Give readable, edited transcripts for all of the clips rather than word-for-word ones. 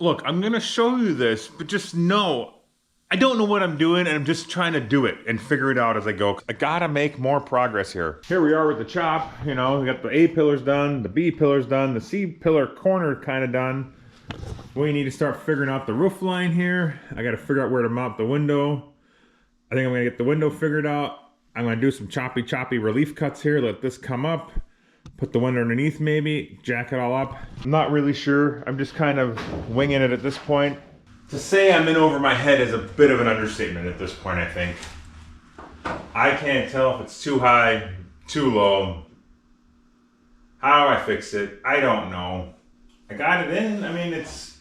Look, I'm gonna show you this, but just know, I don't know what I'm doing, and I'm just trying to do it and figure it out as I go. I gotta make more progress here. Here we are with the chop, you know, we got the A pillars done, the B pillars done, the C pillar corner kind of done. We need to start figuring out the roof line here. I gotta figure out where to mount the window. I think I'm gonna get the window figured out. I'm gonna do some choppy relief cuts here, let this come up. Put the window underneath maybe, jack it all up. I'm not really sure. I'm just kind of winging it at this point. To say I'm in over my head is a bit of an understatement at this point, I think. I can't tell if it's too high, too low. How do I fix it? I don't know. I got it in. I mean, it's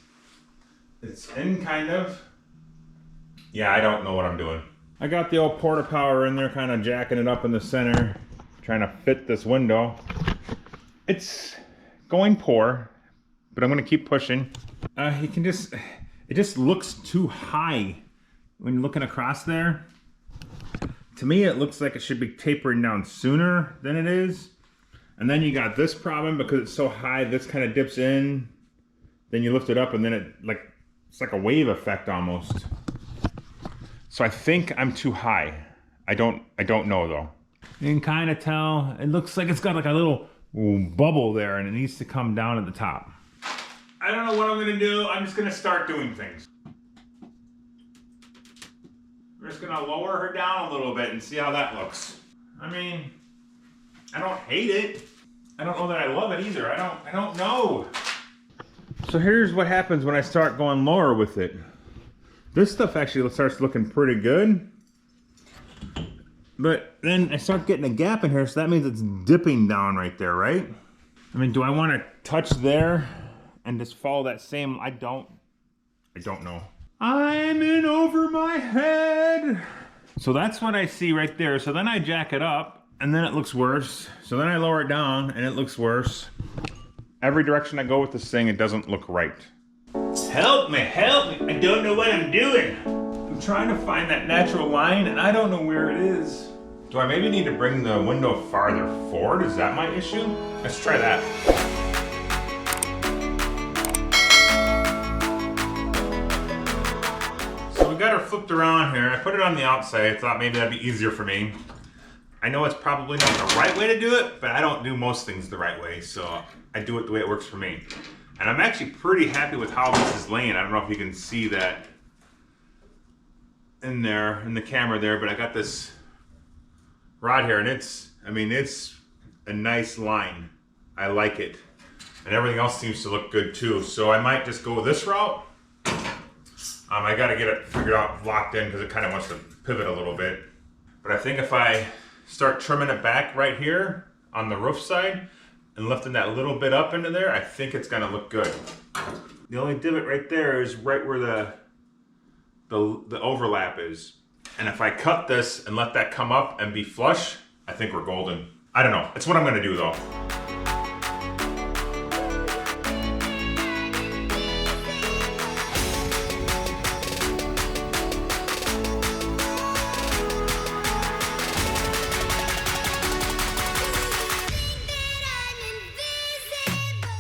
in kind of. Yeah, I don't know what I'm doing. I got the old porta power in there, kind of jacking it up in the center, trying to fit this window. It's going poor, but I'm gonna keep pushing. It just looks too high when you're looking across there. To me, it looks like it should be tapering down sooner than it is. And then you got this problem because it's so high, this kind of dips in. Then you lift it up and then it's like a wave effect almost. So I think I'm too high. I don't know though. You can kind of tell, it looks like it's got like a little bubble there and it needs to come down at the top. I don't know what I'm gonna do. I'm just gonna start doing things. We're just gonna lower her down a little bit and see how that looks. I mean, I don't hate it. I don't know that I love it either. I don't know. So here's what happens when I start going lower with it. This stuff actually starts looking pretty good. But then I start getting a gap in here, so that means it's dipping down right there, right? I mean, do I want to touch there and just follow that same? I don't know. I'm in over my head. So that's what I see right there. So then I jack it up and then it looks worse. So then I lower it down and it looks worse. Every direction I go with this thing, it doesn't look right. Help me, help me. I don't know what I'm doing. I'm trying to find that natural line and I don't know where it is. Do I maybe need to bring the window farther forward? Is that my issue? Let's try that. So we got her flipped around here. I put it on the outside. I thought maybe that'd be easier for me. I know it's probably not the right way to do it, but I don't do most things the right way, so I do it the way it works for me. And I'm actually pretty happy with how this is laying. I don't know if you can see that in there, in the camera there, but I got this rod here and it's a nice line. I like it. And everything else seems to look good too. So I might just go this route. I gotta get it figured out, locked in, because it kind of wants to pivot a little bit. But I think if I start trimming it back right here on the roof side and lifting that little bit up into there, I think it's gonna look good. The only divot right there is right where the overlap is. And if I cut this and let that come up and be flush, I think we're golden. I don't know. It's what I'm gonna do though.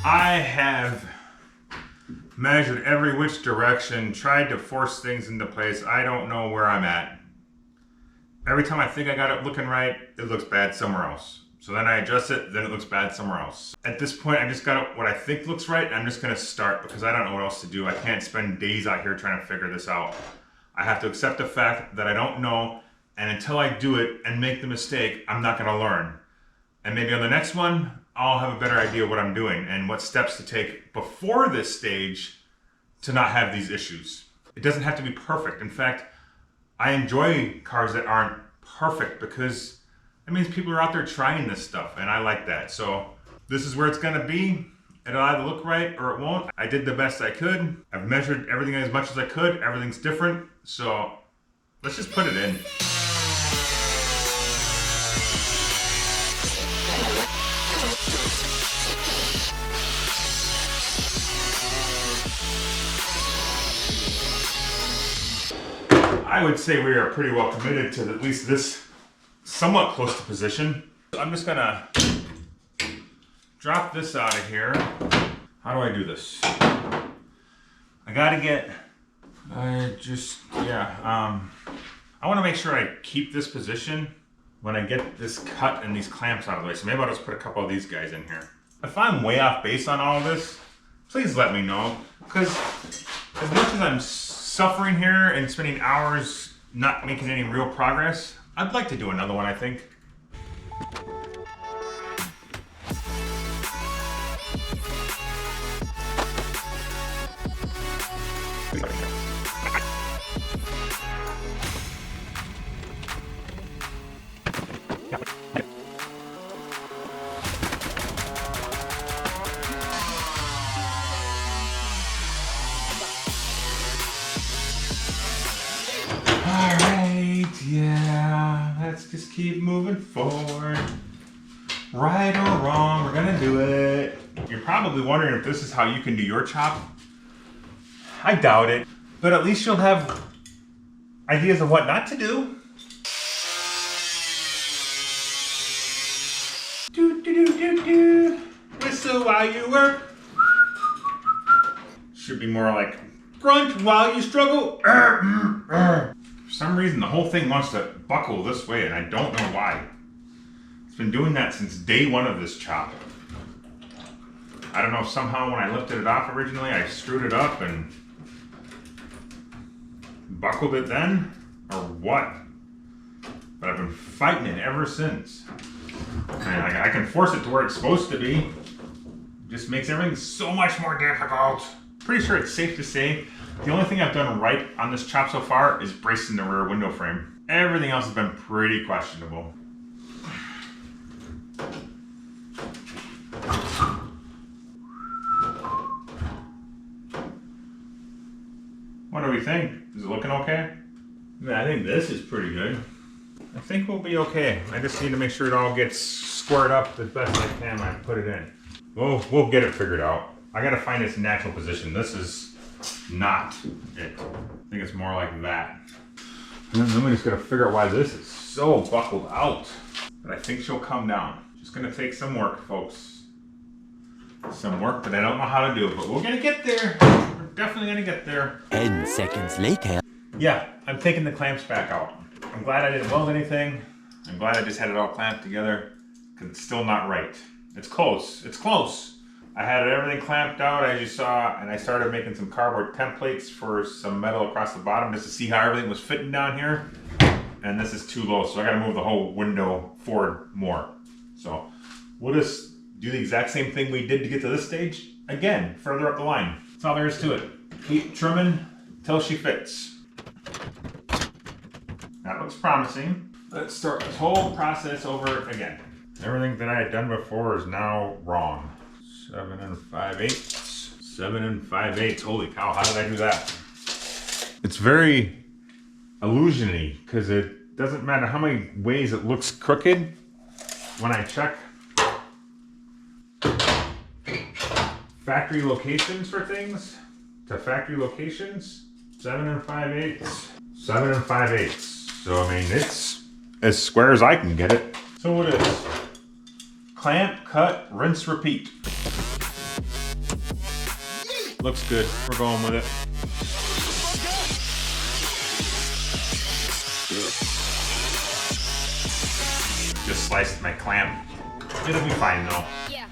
I have measured every which direction, tried to force things into place. I don't know where I'm at. Every time I think I got it looking right, it looks bad somewhere else. So then I adjust it, then it looks bad somewhere else. At this point, I just got it what I think looks right, and I'm just gonna start because I don't know what else to do. I can't spend days out here trying to figure this out. I have to accept the fact that I don't know, and until I do it and make the mistake, I'm not gonna learn. And maybe on the next one, I'll have a better idea of what I'm doing and what steps to take before this stage to not have these issues. It doesn't have to be perfect. In fact, I enjoy cars that aren't perfect because it means people are out there trying this stuff and I like that. So this is where it's gonna be. It'll either look right or it won't. I did the best I could. I've measured everything as much as I could. Everything's different. So let's just put it in. I would say we are pretty well committed to at least this somewhat close to position. I'm just gonna drop this out of here. How do I do this? I gotta get, I want to make sure I keep this position when I get this cut and these clamps out of the way. So maybe I'll just put a couple of these guys in here. If I'm way off base on all of this, please let me know. Because as much as I'm suffering here and spending hours not making any real progress, I'd like to do another one, I think. Yeah, let's just keep moving forward. Right or wrong, we're gonna do it. You're probably wondering if this is how you can do your chop. I doubt it, but at least you'll have ideas of what not to do. Do do do do do. Whistle while you work. Should be more like grunt while you struggle. For some reason, the whole thing wants to buckle this way, and I don't know why. It's been doing that since day one of this chop. I don't know if somehow when I lifted it off originally, I screwed it up and buckled it then, or what. But I've been fighting it ever since. And I can force it to where it's supposed to be. It just makes everything so much more difficult. Pretty sure it's safe to say the only thing I've done right on this chop so far is bracing the rear window frame. Everything else has been pretty questionable. What do we think? Is it looking okay? I think this is pretty good. I think we'll be okay. I just need to make sure it all gets squared up the best I can when I put it in. We'll get it figured out. I gotta find its natural position. This is not it. I think it's more like that. And then we just gotta figure out why this is so buckled out. But I think she'll come down. Just gonna take some work, folks. Some work, but I don't know how to do it. But we're gonna get there. We're definitely gonna get there. 10 seconds later. Yeah, I'm taking the clamps back out. I'm glad I didn't weld anything. I'm glad I just had it all clamped together. Because it's still not right. It's close. It's close. I had everything clamped out, as you saw, and I started making some cardboard templates for some metal across the bottom just to see how everything was fitting down here. And this is too low, so I gotta move the whole window forward more. So we'll just do the exact same thing we did to get to this stage, again, further up the line. That's all there is to it. Keep trimming till she fits. That looks promising. Let's start this whole process over again. Everything that I had done before is now wrong. 7 5/8. 7 5/8. Holy cow, how did I do that? It's very illusion-y because it doesn't matter how many ways it looks crooked. When I check factory locations for things, to factory locations, 7 5/8. 7 5/8. So I mean, it's as square as I can get it. So what is clamp, cut, rinse, repeat. Looks good. We're going with it. Just sliced my clamp. It'll be fine though. Yeah.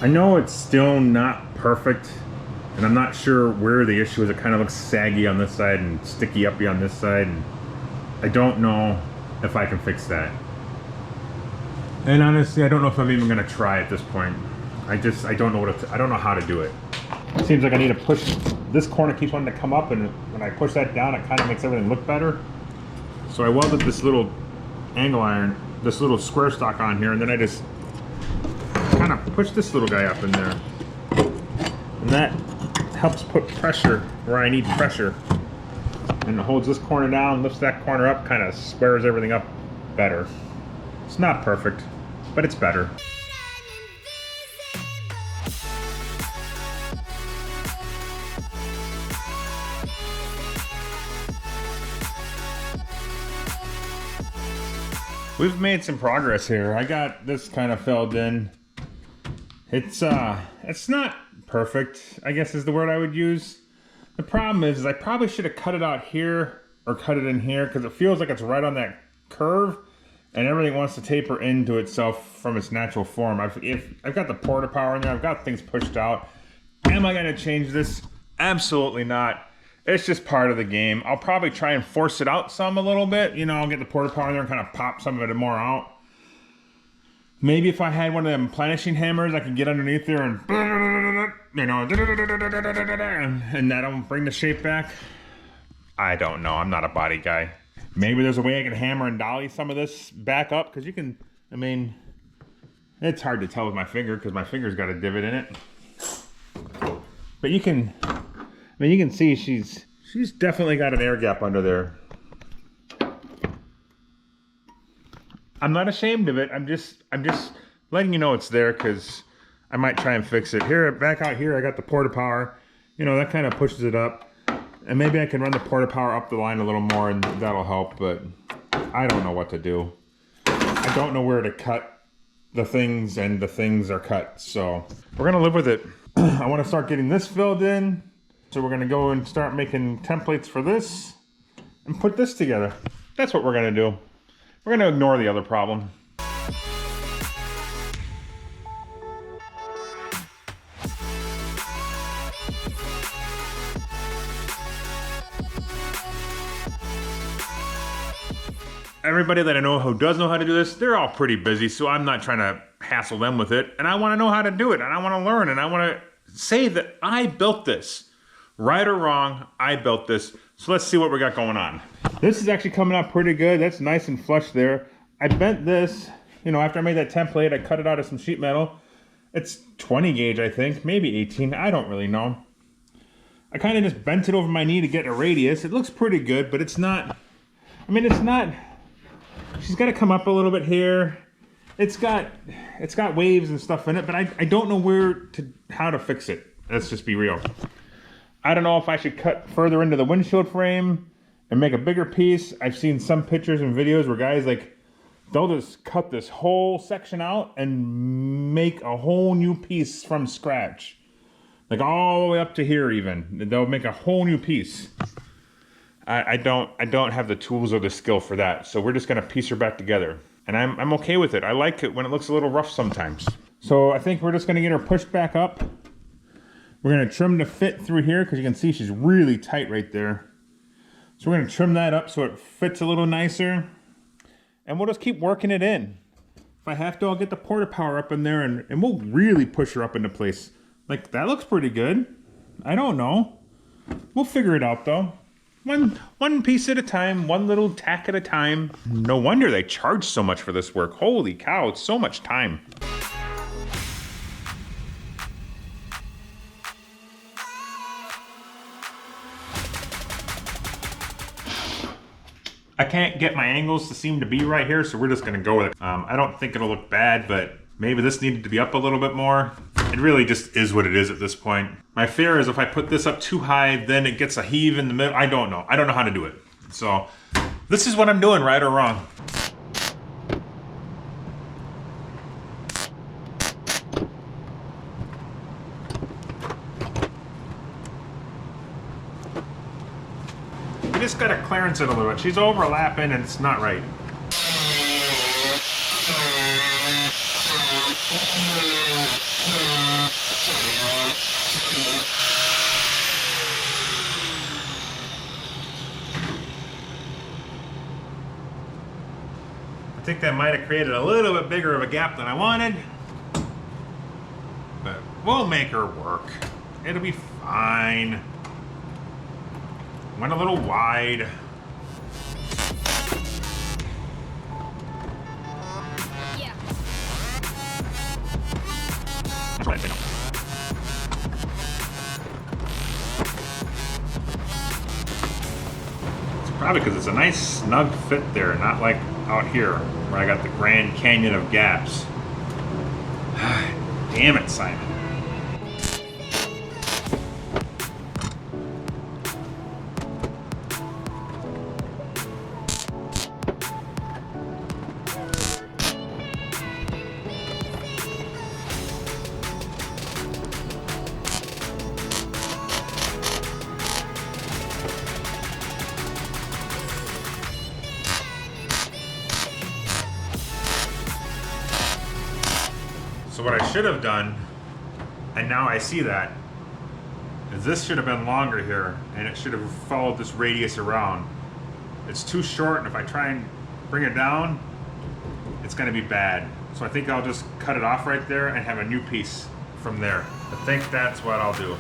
I know it's still not perfect, and I'm not sure where the issue is. It kind of looks saggy on this side and sticky uppy on this side, and I don't know if I can fix that. And honestly, I don't know if I'm even gonna try at this point. I don't know I don't know how to do it. It seems like I need to push, this corner keeps wanting to come up, and when I push that down, it kind of makes everything look better. So I welded this little angle iron, this little square stock on here, and then I just kind of push this little guy up in there. And that helps put pressure where I need pressure. And it holds this corner down, lifts that corner up, kind of squares everything up better. It's not perfect, but it's better. We've made some progress here. I got this kind of filled in. It's not perfect, I guess is the word I would use. The problem is I probably should have cut it out here or cut it in here because it feels like it's right on that curve and everything wants to taper into itself from its natural form. I've got the porta power in there, I've got things pushed out. Am I gonna change this? Absolutely not. It's just part of the game. I'll probably try and force it out some a little bit. You know, I'll get the porta power in there and kind of pop some of it more out. Maybe if I had one of them planishing hammers, I could get underneath there and, you know, and that'll bring the shape back. I don't know. I'm not a body guy. Maybe there's a way I can hammer and dolly some of this back up because you can, I mean, it's hard to tell with my finger because my finger's got a divot in it. But you can, I mean, you can see she's definitely got an air gap under there. I'm not ashamed of it. I'm just letting you know it's there because I might try and fix it. Here, back out here, I got the porta power. You know, that kind of pushes it up. And maybe I can run the porta power up the line a little more and that'll help, but I don't know what to do. I don't know where to cut the things and the things are cut. So we're gonna live with it. I wanna start getting this filled in. So we're gonna go and start making templates for this and put this together. That's what we're gonna do. We're gonna ignore the other problem. Everybody that I know who does know how to do this, they're all pretty busy, so I'm not trying to hassle them with it. And I wanna know how to do it, and I wanna learn, and I wanna say that I built this. Right or wrong, I built this. So let's see what we got going on. This is actually coming out pretty good. That's nice and flush there. I bent this, you know, after I made that template, I cut it out of some sheet metal. It's 20 gauge, I think, maybe 18, I don't really know. I kind of just bent it over my knee to get a radius. It looks pretty good, but it's not, I mean, it's not, she's got to come up a little bit here. It's got waves and stuff in it, but I don't know how to fix it. Let's just be real. I don't know if I should cut further into the windshield frame and make a bigger piece. I've seen some pictures and videos where guys they'll just cut this whole section out and make a whole new piece from scratch. Like all the way up to here even. They'll make a whole new piece. I don't have the tools or the skill for that. So we're just gonna piece her back together. And I'm okay with it. I like it when it looks a little rough sometimes. So I think we're just gonna get her pushed back up. We're gonna trim the fit through here because you can see she's really tight right there. So we're gonna trim that up so it fits a little nicer. And we'll just keep working it in. If I have to, I'll get the porta power up in there and we'll really push her up into place. Like, that looks pretty good. I don't know. We'll figure it out though. One piece at a time, one little tack at a time. No wonder they charge so much for this work. Holy cow, it's so much time. I can't get my angles to seem to be right here, so we're just gonna go with it. I don't think it'll look bad, but maybe this needed to be up a little bit more. It really just is what it is at this point. My fear is if I put this up too high, then it gets a heave in the middle. I don't know. I don't know how to do it. So this is what I'm doing, right or wrong. We just gotta clearance it a little bit. She's overlapping and it's not right. I think that might have created a little bit bigger of a gap than I wanted, but we'll make her work. It'll be fine. Went a little wide. Probably because it's a nice snug fit there, not like out here where I got the Grand Canyon of gaps. Damn it, Simon. So what I should have done, and now I see that, is this should have been longer here, and it should have followed this radius around. It's too short, and if I try and bring it down, it's gonna be bad. So I think I'll just cut it off right there and have a new piece from there. I think that's what I'll do.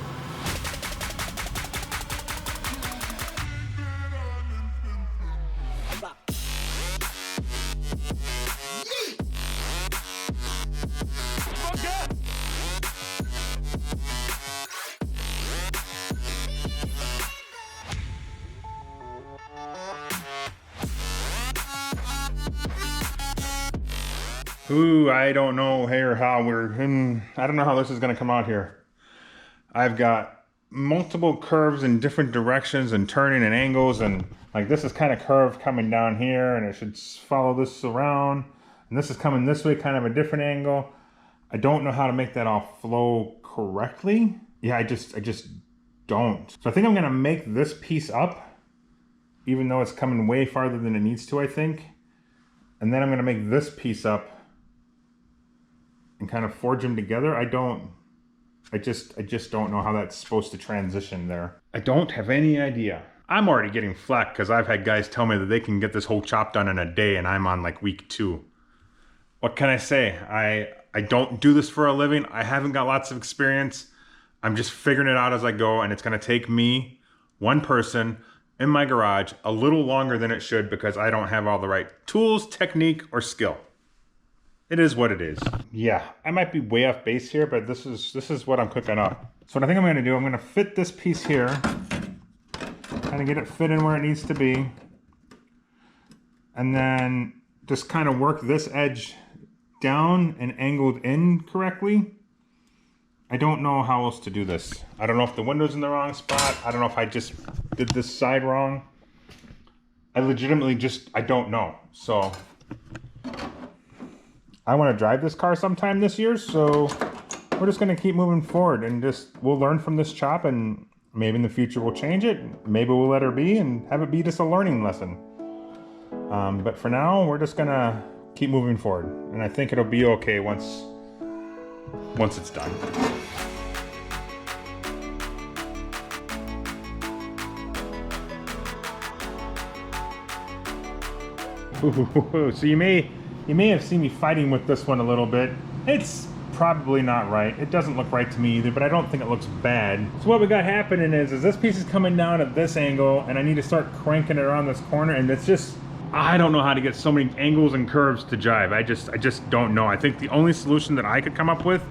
Ooh, I don't know here how I don't know how this is gonna come out here. I've got multiple curves in different directions and turning and angles, and like this is kind of curved coming down here, and it should follow this around, and this is coming this way, kind of a different angle. I don't know how to make that all flow correctly. Yeah, I just don't. So I think I'm gonna make this piece up, even though it's coming way farther than it needs to, I think. And then I'm gonna make this piece up and kind of forge them together. I just don't know how that's supposed to transition there. I don't have any idea. I'm already getting flack because I've had guys tell me that they can get this whole chop done in a day, and I'm on like week 2. What can I say? I don't do this for a living. I haven't got lots of experience. I'm just figuring it out as I go, and it's gonna take me, one person, in my garage a little longer than it should because I don't have all the right tools, technique, or skill. It is what it is. Yeah, I might be way off base here, but this is what I'm cooking up. So what I think I'm gonna do, I'm gonna fit this piece here, kind of get it fit in where it needs to be, and then just kind of work this edge down and angled in correctly. I don't know how else to do this. I don't know if the window's in the wrong spot. I don't know if I just did this side wrong. I legitimately I don't know. So I want to drive this car sometime this year, so we're just going to keep moving forward and we'll learn from this chop, and maybe in the future we'll change it. Maybe we'll let her be and have it be just a learning lesson. But for now, we're just going to keep moving forward, and I think it'll be okay once it's done. Ooh, so you may have seen me fighting with this one a little bit. It's probably not right. It doesn't look right to me either, but I don't think it looks bad. So what we got happening is this piece is coming down at this angle, and I need to start cranking it around this corner, and it's just, I don't know how to get so many angles and curves to jive. I just don't know. I think the only solution that I could come up with,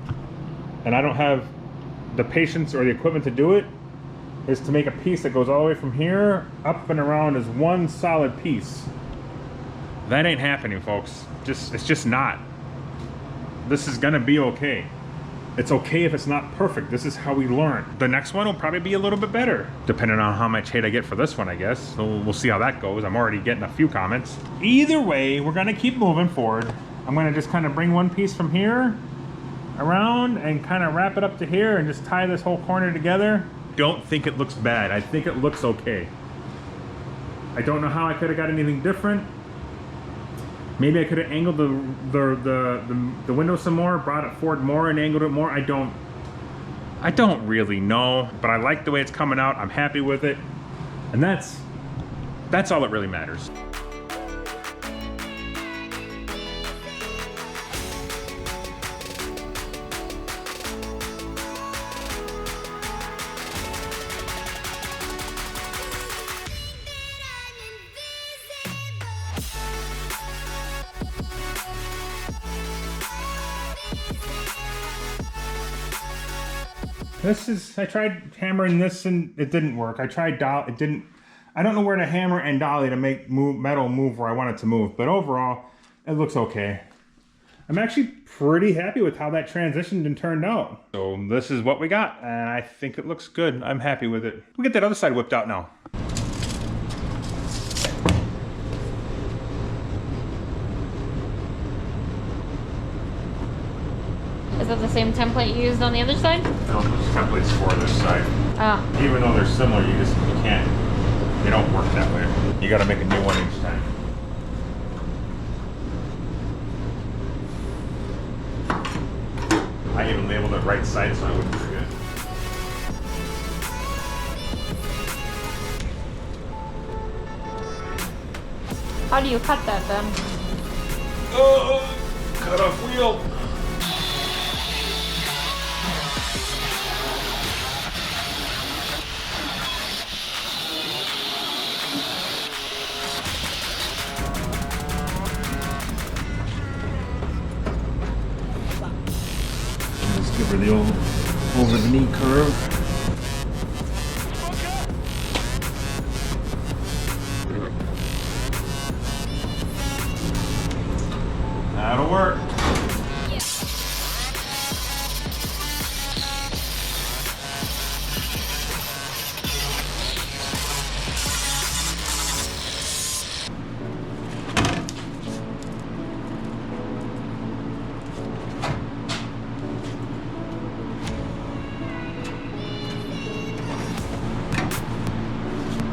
and I don't have the patience or the equipment to do it, is to make a piece that goes all the way from here up and around as one solid piece. That ain't happening, folks. It's just not. This is gonna be okay. It's okay if it's not perfect. This is how we learn. The next one will probably be a little bit better, depending on how much hate I get for this one, I guess. So we'll see how that goes. I'm already getting a few comments. Either way, we're gonna keep moving forward. I'm gonna just kind of bring one piece from here around and kind of wrap it up to here and just tie this whole corner together. Don't think it looks bad. I think it looks okay. I don't know how I could have got anything different. Maybe I could have angled the window some more, brought it forward more and angled it more. I don't really know, but I like the way it's coming out. I'm happy with it. And that's all that really matters. I tried hammering this and it didn't work. I tried it didn't, I don't know where to hammer and dolly to make metal move where I want it to move, but overall, it looks okay. I'm actually pretty happy with how that transitioned and turned out. So this is what we got, and I think it looks good. I'm happy with it. We get that other side whipped out now. Is that the same template you used on the other side? No, those templates for this side. Oh. Even though they're similar, you can't, they don't work that way. You gotta make a new one each time. I even labeled it right side so I wouldn't forget. How do you cut that then? Oh, cut off wheel. Just give her the old over the knee curve. That'll work.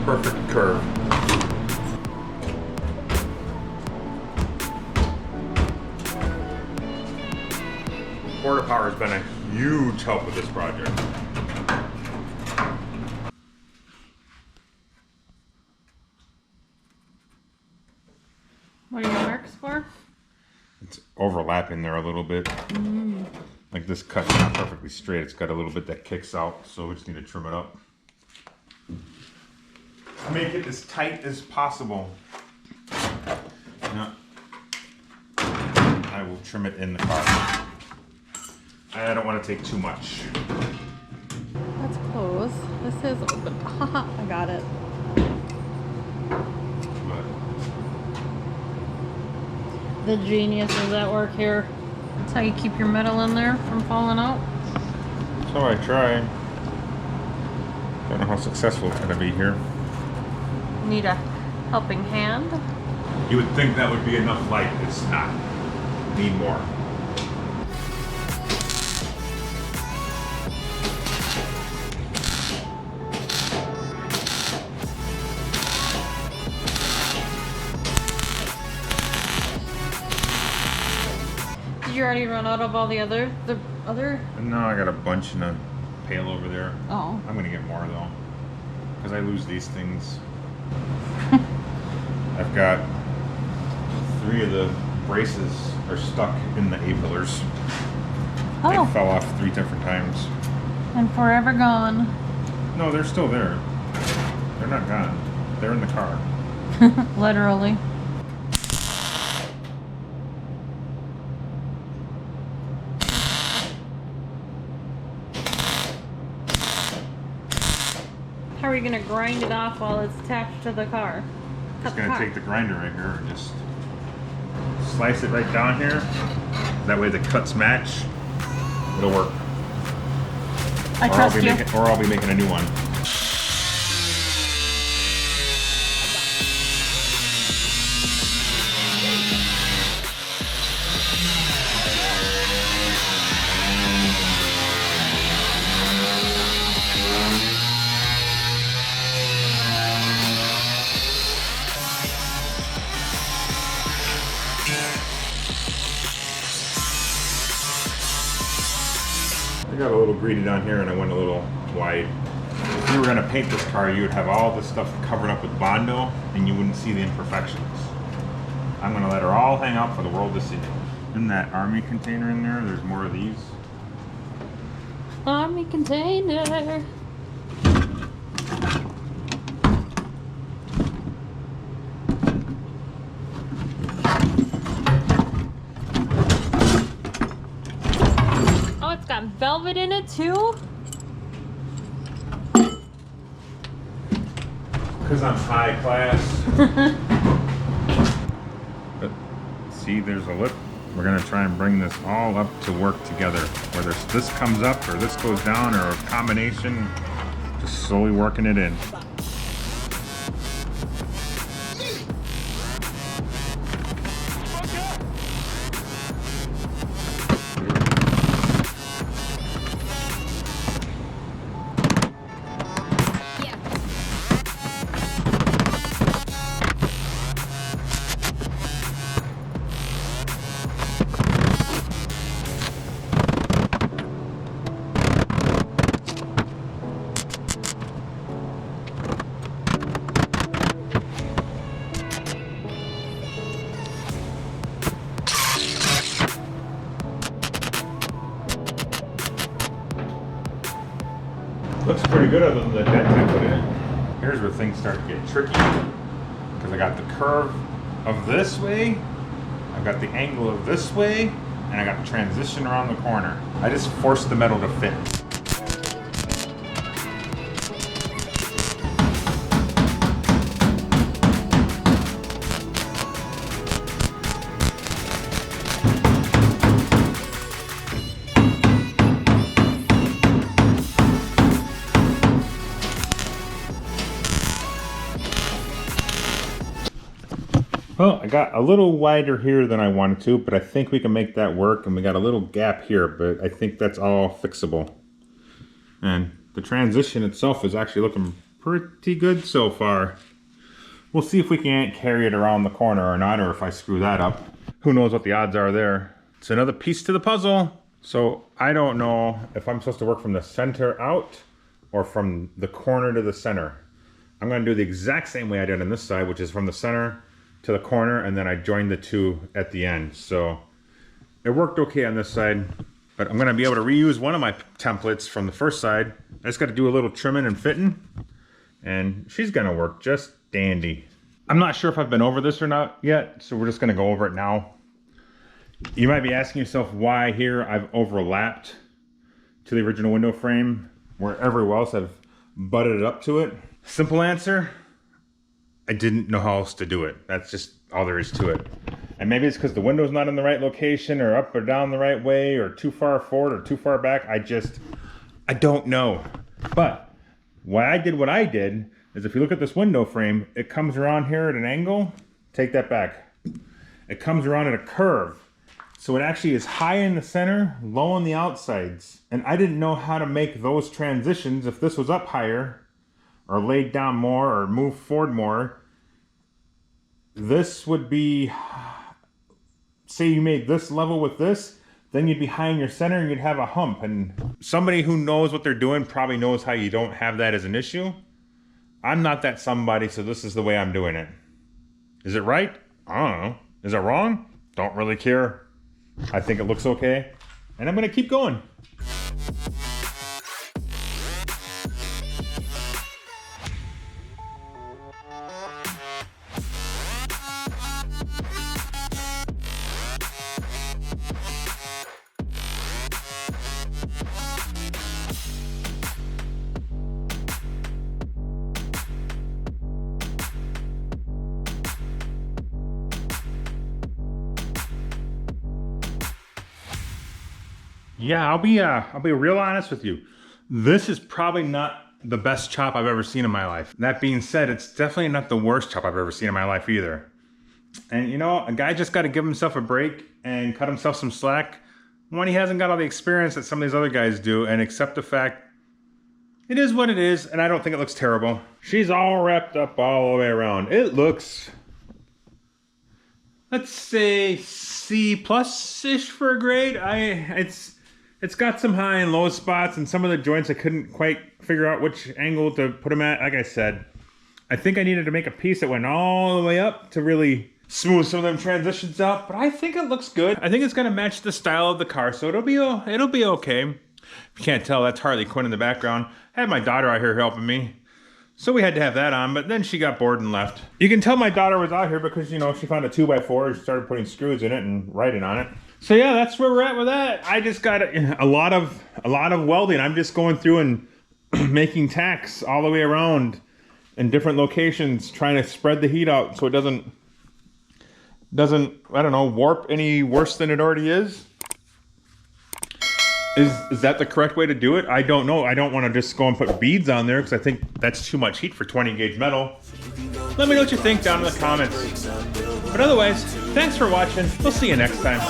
Perfect curve. Quarter power has been a huge help with this project. What are your marks for? It's overlapping there a little bit. Like this cut's not perfectly straight. It's got a little bit that kicks out, so we just need to trim it up. Make it as tight as possible. Yeah. I will trim it in the car. I don't want to take too much. That's close. This is open. I got it. But The geniuses at work here. That's how you keep your metal in there from falling out. so I try. Don't know how successful it's going to be here. Need a helping hand. You would think that would be enough light. It's not. Need more. Did you already run out of all the other? No, I got a bunch in a pail over there. Oh. I'm gonna get more though, because I lose these things. I've got 3 of the braces are stuck in the A-pillars. Oh. They fell off 3 different times. And forever gone. No, they're still there. They're not gone. They're in the car. Literally. How are you gonna grind it off while it's attached to the car? Just gonna take the grinder right here and just slice it right down here. That way the cuts match. It'll work. I trust you. Or I'll be making a new one. I got a little greedy down here and I went a little wide. If you were gonna paint this car, you would have all this stuff covered up with Bondo and you wouldn't see the imperfections. I'm gonna let her all hang out for the world to see. In that army container in there, there's more of these. Army container. Oh, it's got velvet in it too? Because I'm high class. But see, there's a lip. We're gonna try and bring this all up to work together. Whether this comes up or this goes down or a combination, just slowly working it in. Looks pretty good other than the dent I put in it. Here's where things start to get tricky. Because I got the curve of this way, I've got the angle of this way, and I got the transition around the corner. I just forced the metal to fit. Well, I got a little wider here than I wanted to, but I think we can make that work. And we got a little gap here, but I think that's all fixable. And the transition itself is actually looking pretty good so far. We'll see if we can't carry it around the corner or not, or if I screw that up. Who knows what the odds are there. It's another piece to the puzzle. So I don't know if I'm supposed to work from the center out or from the corner to the center. I'm gonna do the exact same way I did on this side, which is from the center to the corner, and then I joined the two at the end. So it worked okay on this side, but I'm gonna be able to reuse one of my templates from the first side. I just gotta do a little trimming and fitting, and she's gonna work just dandy. I'm not sure if I've been over this or not yet, so we're just gonna go over it now. You might be asking yourself why here I've overlapped to the original window frame where everywhere else I've butted it up to it. Simple answer, I didn't know how else to do it. That's just all there is to it. And maybe it's because the window's not in the right location or up or down the right way or too far forward or too far back. I don't know. But why I did what I did is if you look at this window frame, it comes around here at an angle. Take that back. It comes around at a curve. So it actually is high in the center, low on the outsides. And I didn't know how to make those transitions if this was up higher or laid down more or moved forward more. This would be, say you made this level with this, then you'd be high in your center and you'd have a hump. And somebody who knows what they're doing probably knows how you don't have that as an issue. I'm not that somebody, so this is the way I'm doing it. Is it right? I don't know. Is it wrong? Don't really care. I think it looks okay. And I'm gonna keep going. Yeah, I'll be real honest with you. This is probably not the best chop I've ever seen in my life. That being said, it's definitely not the worst chop I've ever seen in my life either. And you know, a guy just got to give himself a break and cut himself some slack when he hasn't got all the experience that some of these other guys do, and accept the fact it is what it is, and I don't think it looks terrible. She's all wrapped up all the way around. It looks, let's say C+-ish for a grade. It's got some high and low spots, and some of the joints I couldn't quite figure out which angle to put them at. Like I said, I think I needed to make a piece that went all the way up to really smooth some of them transitions out, but I think it looks good. I think it's gonna match the style of the car, so it'll be okay. If you can't tell, that's Harley Quinn in the background. I had my daughter out here helping me, so we had to have that on, but then she got bored and left. You can tell my daughter was out here because, you know, she found a 2x4, she started putting screws in it and writing on it. So yeah, that's where we're at with that. I just got a lot of welding. I'm just going through and making tacks all the way around in different locations, trying to spread the heat out so it doesn't, I don't know, warp any worse than it already is. Is that the correct way to do it? I don't know. I don't want to just go and put beads on there because I think that's too much heat for 20 gauge metal. Let me know what you think down in the comments. But otherwise, thanks for watching. We'll see you next time.